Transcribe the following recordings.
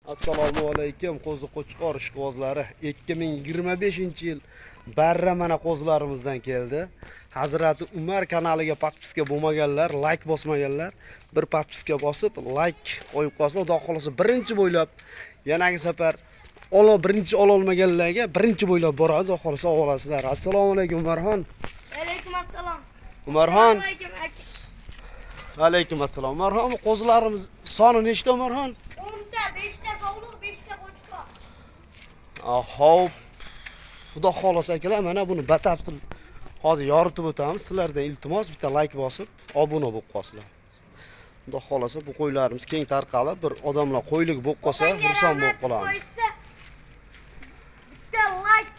Assalomu alaykum qo'zi qo'chqor ishqibozlari. 2025-yil barra mana qo'zlarimizdan keldi. Hazrati Umar kanaliga podpiska bo'lmaganlar, like bosmaganlar, bir podpiska bosib, like qo'yib qo'ysa, xudo xolasa birinchi bo'ylab yanagi safar birinchi ololmaganlarga birinchi bo'ylab boradi, xudo xolasa olasizlar. Assalomu alaykum Umarxon. Alaykum assalom. Umarxon. Alaykum assalom. Alaykum assalom. Umarxon, qo'zlarimiz soni nechta Umarxon? 10ta, 5ta sog'liq, 5ta qo'chqor. Xo'p. Xudo xolasa akalar, mana buni batafsil hozir yoritib o'tamiz. Sizlardan iltimos bitta like bosib, obuna bo'lib qolsizlar. Xudo xolasa bu qo'ylarimiz keng tarqalib, bir odamlar qo'ylik bo'lib qolsa, xursand bo'lib qolamiz. Bitta like,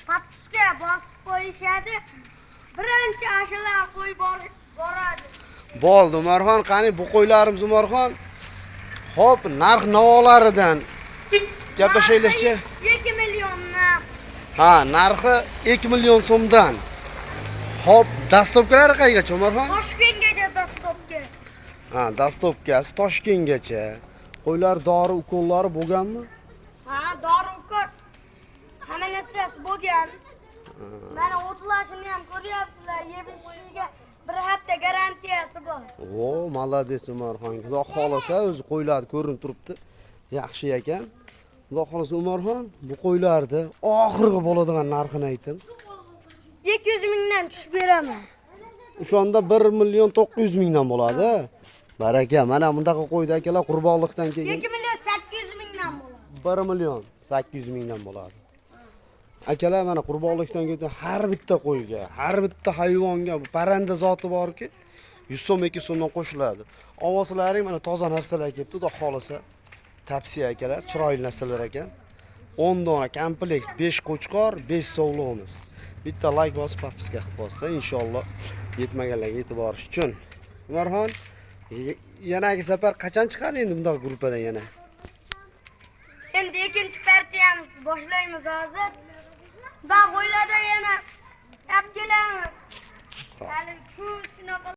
podpiska bosib qo'yishadi. Birinchi ashula qo'y boradi. Bo'ldi Umarxon, qani bu qo'ylarimiz Umarxon. Xo'p, narx-navolaridan gaplashaylikchi. 2 milliondan. Ha, narxi 2 million so'mdan. Xo'p, dastovkalari qayergacha Umarxon? Toshkentgacha dastopkasi. Ha, dastopkasi Toshkentgacha. Qo'ylar dori ukollari bo'lganmi? Ha, dori ukol. Hamma narsasi bo'lgan. Mana o'tlashini ham ko'ryapsizlar, yeb-ichishga bir hafta garantiyasi bor. O, malades Umarxon. Xudo xolasa o'zi qo'ylar ko'rinib turibdi. Yaxshi ekan. Xudo xolasa Umarxon, bu qo'ylarni oxirgi bo'ladigan narxini ayting. 200 mingdan tushib beraman. O'shanda 1 million 900 mingdan bo'ladi. Baraka, mana bundaqa qo'ydi akalar qurbonlikdan kelgan. 2 million 800 mingdan bo'ladi. 1 million 800 mingdan bo'ladi. Akalar mana qurbonlikdan kelgan har bitta qo'yga, har bitta hayvonga bu parranda zoti borki, 100 so'm 2 so'mdan qo'shiladi. Ovozlaring mana toza narsalar kelibdi, xudo xolasa. Tavsiya akalar, chiroyli narsalar ekan. 10 dona komplekt, 5 qo'chqor, 5 sovlig'imiz. Bitta like bosib podpiska qilib qo'ysa, inshaalloh yetmaganlarga yetib borish uchun. Umarxon, yanagi safar qachon chiqadi endi bunday gruppadan yana? Endi ikkinchi partiyamiz boshlaymiz hozir. Va qo'ylardan yana olib kelamiz. Hali shu shunaqa